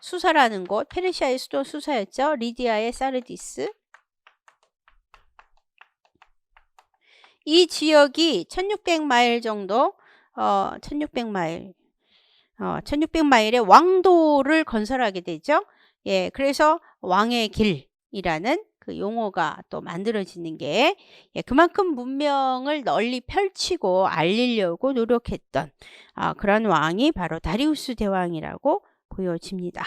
수사라는 곳, 페르시아의 수도 수사였죠. 리디아의 사르디스. 이 지역이 1600마일 정도 1600마일의 왕도를 건설하게 되죠. 예, 그래서 왕의 길이라는 그 용어가 또 만들어지는 게 예, 그만큼 문명을 널리 펼치고 알리려고 노력했던 그런 왕이 바로 다리우스 대왕이라고 보여집니다.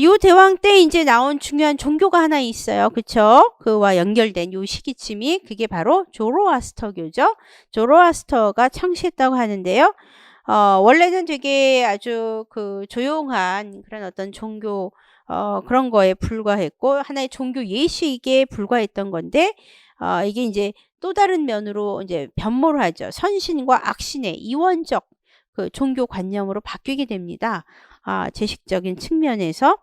요 대왕 때 이제 나온 중요한 종교가 하나 있어요. 그쵸? 그와 연결된 요 시기침이 그게 바로 조로아스터교죠. 조로아스터가 창시했다고 하는데요. 원래는 되게 아주 조용한 그런 어떤 종교 그런 거에 불과했고 하나의 종교 예식에 불과했던 건데 이게 이제 또 다른 면으로 이제 변모를 하죠. 선신과 악신의 이원적 그 종교 관념으로 바뀌게 됩니다. 제식적인 측면에서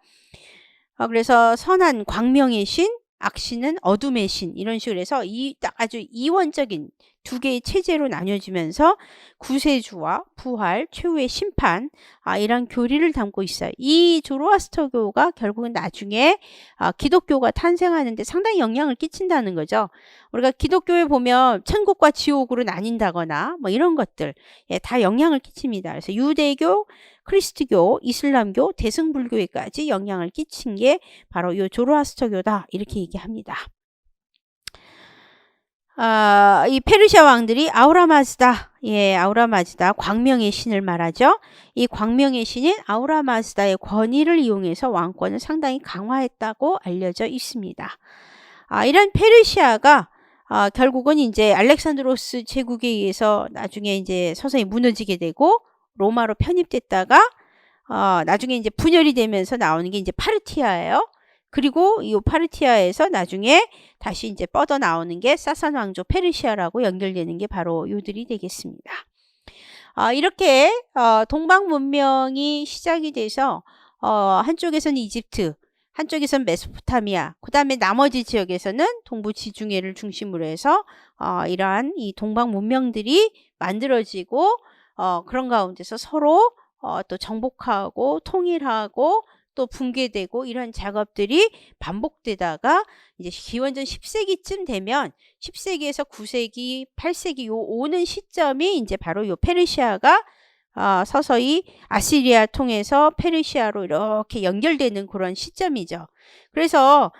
그래서 선한 광명의 신, 악신은 어둠의 신 이런 식으로 해서 딱 아주 이원적인 두 개의 체제로 나뉘어지면서 구세주와 부활, 최후의 심판 이런 교리를 담고 있어요. 이 조로아스터교가 결국은 나중에 기독교가 탄생하는데 상당히 영향을 끼친다는 거죠. 우리가 기독교에 보면 천국과 지옥으로 나뉜다거나 뭐 이런 것들 예, 다 영향을 끼칩니다. 그래서 유대교, 크리스트교, 이슬람교, 대승불교에까지 영향을 끼친 게 바로 이 조로아스터교다 이렇게 얘기합니다. 이 페르시아 왕들이 아우라마즈다, 예, 아우라마즈다, 광명의 신을 말하죠. 이 광명의 신인 아우라마즈다의 권위를 이용해서 왕권을 상당히 강화했다고 알려져 있습니다. 이런 페르시아가 결국은 이제 알렉산드로스 제국에 의해서 나중에 이제 서서히 무너지게 되고 로마로 편입됐다가 나중에 이제 분열이 되면서 나오는 게 이제 파르티아예요. 그리고 이 파르티아에서 나중에 다시 이제 뻗어 나오는 게 사산 왕조 페르시아라고 연결되는 게 바로 요들이 되겠습니다. 이렇게 동방 문명이 시작이 돼서 한쪽에서는 이집트, 한쪽에서는 메소포타미아, 그 다음에 나머지 지역에서는 동부 지중해를 중심으로 해서 이러한 이 동방 문명들이 만들어지고 그런 가운데서 서로 또 정복하고 통일하고 또 붕괴되고 이런 작업들이 반복되다가 이제 기원전 10세기쯤 되면 10세기에서 9세기, 8세기 요 오는 시점이 이제 바로 요 페르시아가 서서히 아시리아 통해서 페르시아로 이렇게 연결되는 그런 시점이죠. 그래서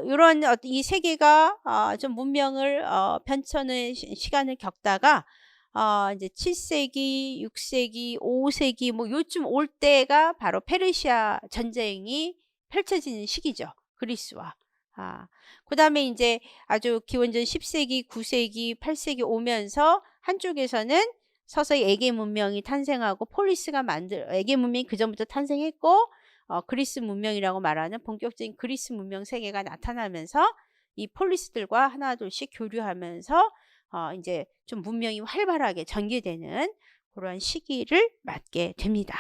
이런 이 세계가 좀 문명을 편천의 시간을 겪다가 이제 7세기, 6세기, 5세기 뭐 요쯤 올 때가 바로 페르시아 전쟁이 펼쳐지는 시기죠. 그리스와. 그 다음에 이제 아주 기원전 10세기, 9세기, 8세기 오면서 한쪽에서는 서서히 에게 문명이 탄생하고 폴리스가 에게 문명이 그 전부터 탄생했고 그리스 문명이라고 말하는 본격적인 그리스 문명 세계가 나타나면서 이 폴리스들과 하나둘씩 교류하면서 이제 좀 문명이 활발하게 전개되는 그런 시기를 맞게 됩니다.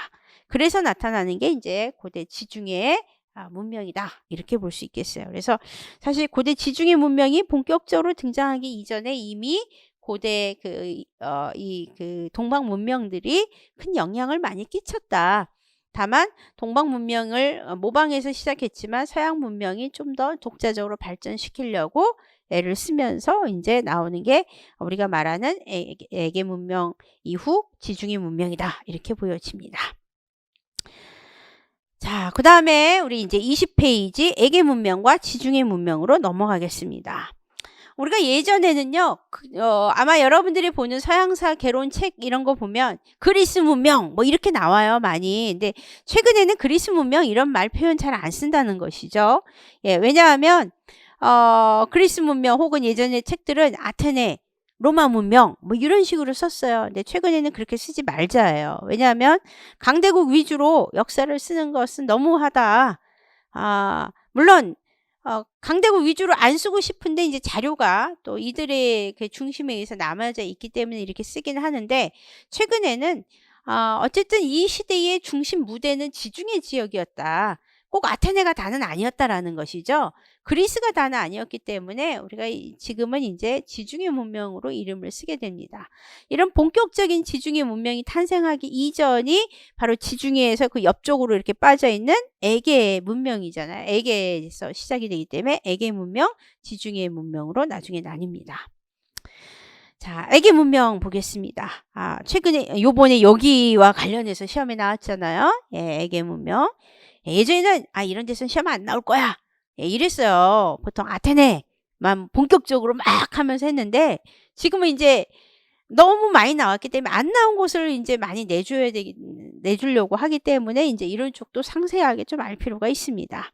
그래서 나타나는 게 이제 고대 지중해 문명이다 이렇게 볼 수 있겠어요. 그래서 사실 고대 지중해 문명이 본격적으로 등장하기 이전에 이미 고대 그 동방 문명들이 큰 영향을 많이 끼쳤다. 다만 동방 문명을 모방해서 시작했지만 서양 문명이 좀 더 독자적으로 발전시키려고 애를 쓰면서 이제 나오는 게 우리가 말하는 에게 문명 이후 지중해 문명이다 이렇게 보여집니다. 자, 그 다음에 우리 이제 20페이지 에게 문명과 지중해 문명으로 넘어가겠습니다. 우리가 예전에는요, 아마 여러분들이 보는 서양사 개론 책 이런 거 보면 그리스 문명 뭐 이렇게 나와요, 많이. 근데 최근에는 그리스 문명 이런 말 표현 잘 안 쓴다는 것이죠. 예, 왜냐하면 그리스 문명 혹은 예전의 책들은 아테네, 로마 문명 뭐 이런 식으로 썼어요. 근데 최근에는 그렇게 쓰지 말자예요. 왜냐하면 강대국 위주로 역사를 쓰는 것은 너무하다. 물론 강대국 위주로 안 쓰고 싶은데 이제 자료가 또 이들의 그 중심에 의해서 남아져 있기 때문에 이렇게 쓰긴 하는데 최근에는 어쨌든 이 시대의 중심 무대는 지중해 지역이었다. 꼭 아테네가 다는 아니었다라는 것이죠. 그리스가 다는 아니었기 때문에 우리가 지금은 이제 지중해 문명으로 이름을 쓰게 됩니다. 이런 본격적인 지중해 문명이 탄생하기 이전이 바로 지중해에서 그 옆쪽으로 이렇게 빠져 있는 에게 문명이잖아요. 에게에서 시작이 되기 때문에 에게 문명, 지중해 문명으로 나중에 나뉩니다. 자, 에게 문명 보겠습니다. 최근에 요번에 여기와 관련해서 시험에 나왔잖아요. 예, 에게 문명. 예전에는 이런 데서는 시험 안 나올 거야. 예, 이랬어요. 보통 아테네만 본격적으로 막 하면서 했는데 지금은 이제 너무 많이 나왔기 때문에 안 나온 곳을 이제 많이 내주려고 하기 때문에 이제 이런 쪽도 상세하게 좀 알 필요가 있습니다.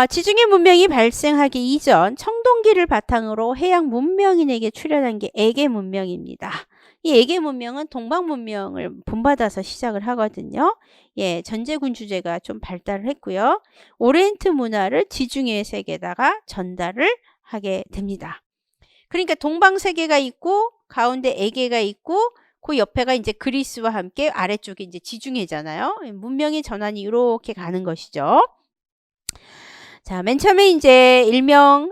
지중해 문명이 발생하기 이전 청동기를 바탕으로 해양 문명인에게 출현한 게 에게 문명입니다. 이 에게 문명은 동방 문명을 본받아서 시작을 하거든요. 예, 전제군 주제가 좀 발달을 했고요. 오리엔트 문화를 지중해 세계에다가 전달을 하게 됩니다. 그러니까 동방 세계가 있고 가운데 에게가 있고 그 옆에가 이제 그리스와 함께 아래쪽에 이제 지중해잖아요. 문명의 전환이 이렇게 가는 것이죠. 자, 맨 처음에 이제 일명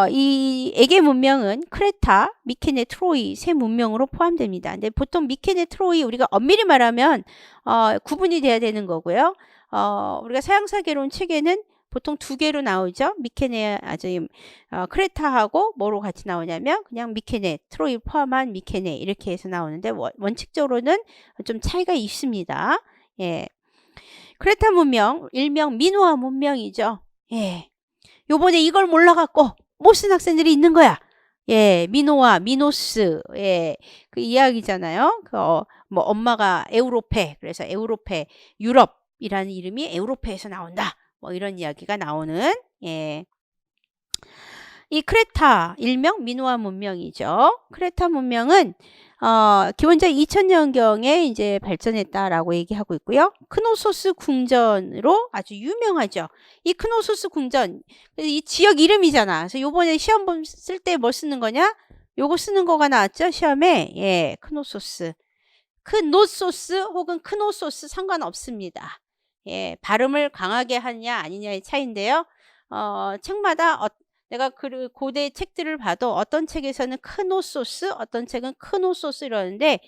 이 에게 문명은 크레타, 미케네, 트로이 세 문명으로 포함됩니다. 근데 보통 미케네, 트로이 우리가 엄밀히 말하면 구분이 돼야 되는 거고요. 우리가 서양사 개론 책에는 보통 두 개로 나오죠. 미케네, 크레타하고 뭐로 같이 나오냐면 그냥 미케네, 트로이 포함한 미케네 이렇게 해서 나오는데 원칙적으로는 좀 차이가 있습니다. 예, 크레타 문명 일명 미노아 문명이죠. 예. 요번에 이걸 몰라갖고 못 쓴 학생들이 있는 거야. 예, 미노아, 미노스, 예, 그 이야기잖아요. 뭐 엄마가 에우로페, 그래서 에우로페, 유럽이라는 이름이 에우로페에서 나온다. 뭐 이런 이야기가 나오는, 예. 이 크레타, 일명 미노아 문명이죠. 크레타 문명은 기원전 2000년경에 이제 발전했다라고 얘기하고 있고요. 크노소스 궁전으로 아주 유명하죠. 이 크노소스 궁전, 이 지역 이름이잖아. 그래서 요번에 시험 쓸 때 뭐 쓰는 거냐? 요거 쓰는 거가 나왔죠? 시험에. 예, 크노소스. 크노소스 혹은 크노소스 상관없습니다. 예, 발음을 강하게 하느냐 아니냐의 차이인데요. 책마다 내가 고대 책들을 봐도 어떤 책에서는 크노소스, 어떤 책은 크노소스 이러는데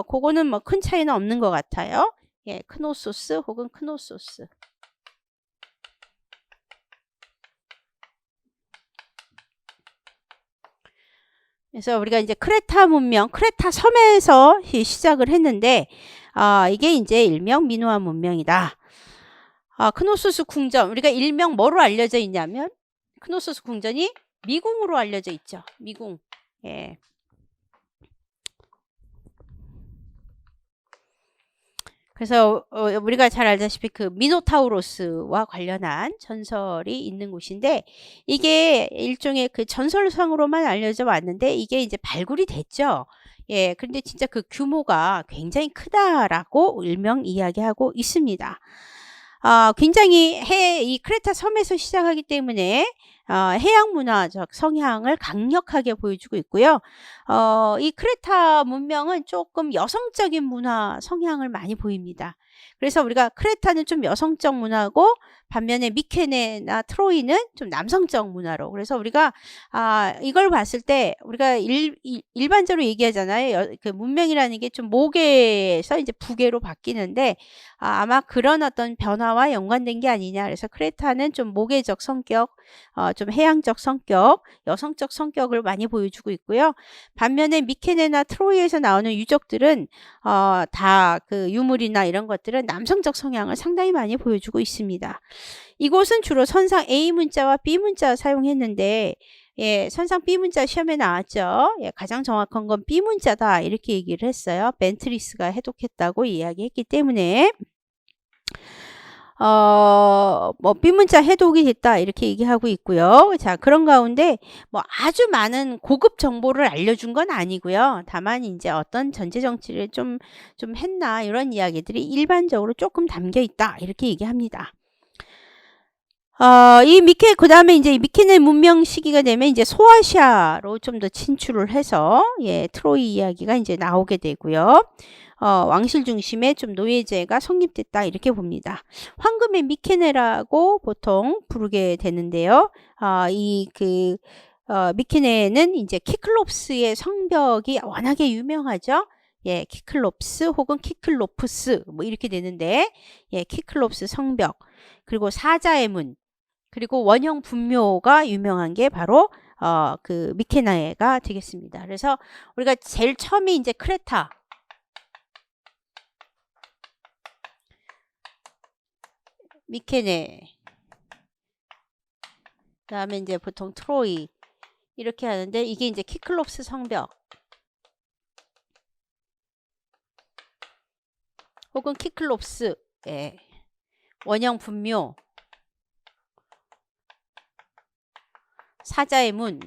그거는 뭐 큰 차이는 없는 것 같아요. 예, 크노소스 혹은 크노소스. 그래서 우리가 이제 크레타 문명, 크레타 섬에서 시작을 했는데 이게 이제 일명 미노아 문명이다. 크노소스 궁전, 우리가 일명 뭐로 알려져 있냐면 크노소스 궁전이 미궁으로 알려져 있죠. 미궁. 예. 그래서 우리가 잘 알다시피 그 미노타우로스와 관련한 전설이 있는 곳인데 이게 일종의 그 전설상으로만 알려져 왔는데 이게 이제 발굴이 됐죠. 예, 그런데 진짜 그 규모가 굉장히 크다라고 일명 이야기하고 있습니다. 굉장히 이 크레타 섬에서 시작하기 때문에 해양 문화적 성향을 강력하게 보여주고 있고요. 이 크레타 문명은 조금 여성적인 문화 성향을 많이 보입니다. 그래서 우리가 크레타는 좀 여성적 문화고 반면에 미케네나 트로이는 좀 남성적 문화로. 그래서 우리가 이걸 봤을 때 우리가 일반적으로 얘기하잖아요. 그 문명이라는 게 좀 모계에서 이제 부계로 바뀌는데 아마 그런 어떤 변화와 연관된 게 아니냐. 그래서 크레타는 좀 모계적 성격, 좀 해양적 성격, 여성적 성격을 많이 보여주고 있고요. 반면에 미케네나 트로이에서 나오는 유적들은 다 그 유물이나 이런 것들은 남성적 성향을 상당히 많이 보여주고 있습니다. 이곳은 주로 선상 A 문자와 B 문자 사용했는데 예, 선상 B 문자 시험에 나왔죠. 예, 가장 정확한 건 B 문자다 이렇게 얘기를 했어요. 벤트리스가 해독했다고 이야기했기 때문에 뭐 B문자 해독이 됐다 이렇게 얘기하고 있고요. 자, 그런 가운데 뭐 아주 많은 고급 정보를 알려준 건 아니고요. 다만 이제 어떤 전제 정치를 좀 했나 이런 이야기들이 일반적으로 조금 담겨 있다 이렇게 얘기합니다. 그 다음에 이제 미케네 문명 시기가 되면 이제 소아시아로 좀 더 진출을 해서 예, 트로이 이야기가 이제 나오게 되고요. 왕실 중심의 좀 노예제가 성립됐다 이렇게 봅니다. 황금의 미케네라고 보통 부르게 되는데요. 미케네는 이제 키클롭스의 성벽이 워낙에 유명하죠. 예, 키클롭스 혹은 키클로프스 뭐 이렇게 되는데 예, 키클롭스 성벽 그리고 사자의 문 그리고 원형 분묘가 유명한 게 바로 그 미케네가 되겠습니다. 그래서 우리가 제일 처음에 이제 크레타 미케네 그다음에 이제 보통 트로이 이렇게 하는데 이게 이제 키클롭스 성벽 혹은 키클롭스 예. 원형 분묘 사자의 문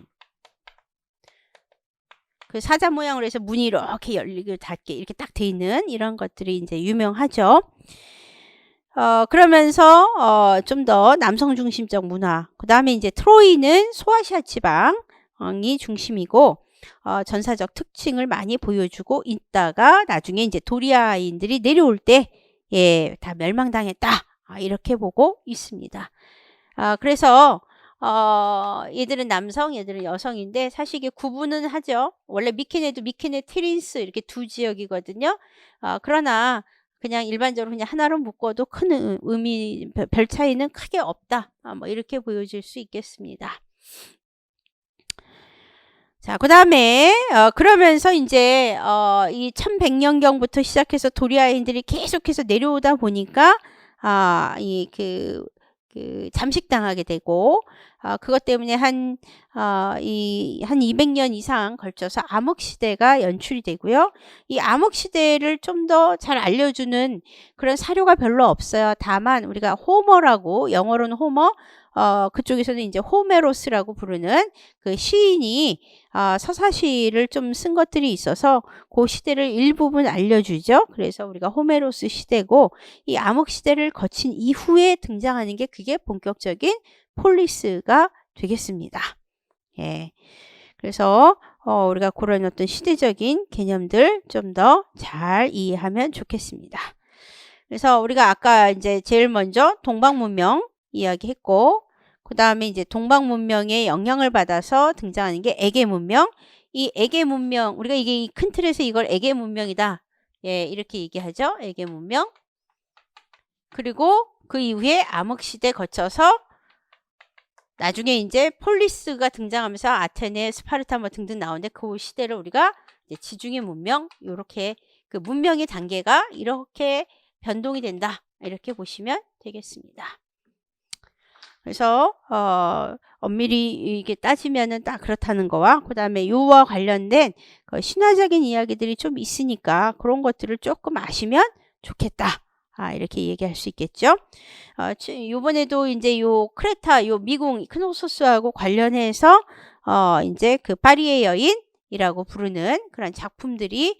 그 사자 모양으로 해서 문이 이렇게 열리고 닫게 이렇게 딱 돼 있는 이런 것들이 이제 유명하죠. 그러면서 좀 더 남성 중심적 문화. 그 다음에 이제 트로이는 소아시아 지방이 중심이고 전사적 특징을 많이 보여주고 있다가 나중에 이제 도리아인들이 내려올 때 예, 다 멸망당했다. 이렇게 보고 있습니다. 그래서 얘들은 남성, 얘들은 여성인데 사실 이게 구분은 하죠. 원래 미케네도 미케네 티린스 이렇게 두 지역이거든요. 그러나 그냥 일반적으로 그냥 하나로 묶어도 큰 의미, 별 차이는 크게 없다. 뭐 이렇게 보여질 수 있겠습니다. 자, 그 다음에, 그러면서 이제, 이 1100년경부터 시작해서 도리아인들이 계속해서 내려오다 보니까, 잠식당하게 되고, 그것 때문에 한 200년 이상 걸쳐서 암흑시대가 연출이 되고요. 이 암흑시대를 좀 더 잘 알려주는 그런 사료가 별로 없어요. 다만 우리가 호머라고, 영어로는 호머, 그쪽에서는 이제 호메로스라고 부르는 그 시인이 서사시를 좀 쓴 것들이 있어서 그 시대를 일부분 알려주죠. 그래서 우리가 호메로스 시대고, 이 암흑 시대를 거친 이후에 등장하는 게 그게 본격적인 폴리스가 되겠습니다. 예. 그래서 우리가 그런 어떤 시대적인 개념들 좀 더 잘 이해하면 좋겠습니다. 그래서 우리가 아까 이제 제일 먼저 동방문명 이야기했고, 그 다음에 이제 동방문명의 영향을 받아서 등장하는 게 에게문명. 이 에게문명, 우리가 이게 이 큰 틀에서 이걸 에게문명이다. 예, 이렇게 얘기하죠. 에게문명. 그리고 그 이후에 암흑시대 거쳐서 나중에 이제 폴리스가 등장하면서 아테네, 스파르타 뭐 등등 나오는데 그 시대를 우리가 이제 지중해 문명, 요렇게 그 문명의 단계가 이렇게 변동이 된다. 이렇게 보시면 되겠습니다. 그래서 엄밀히 이게 따지면은 딱 그렇다는 거와 그 다음에 요와 관련된 그 신화적인 이야기들이 좀 있으니까 그런 것들을 조금 아시면 좋겠다. 이렇게 얘기할 수 있겠죠. 요번에도 이제 요 크레타, 요 미궁 크노소스하고 관련해서 이제 그 파리의 여인이라고 부르는 그런 작품들이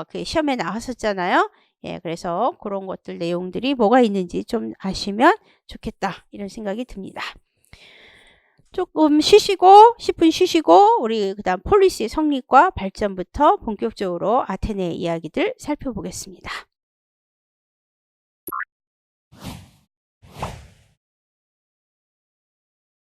그 시험에 나왔었잖아요. 예, 그래서 그런 것들 내용들이 뭐가 있는지 좀 아시면 좋겠다. 이런 생각이 듭니다. 조금 쉬시고 10분 쉬시고 우리 그다음 폴리스의 성립과 발전부터 본격적으로 아테네 이야기들 살펴보겠습니다.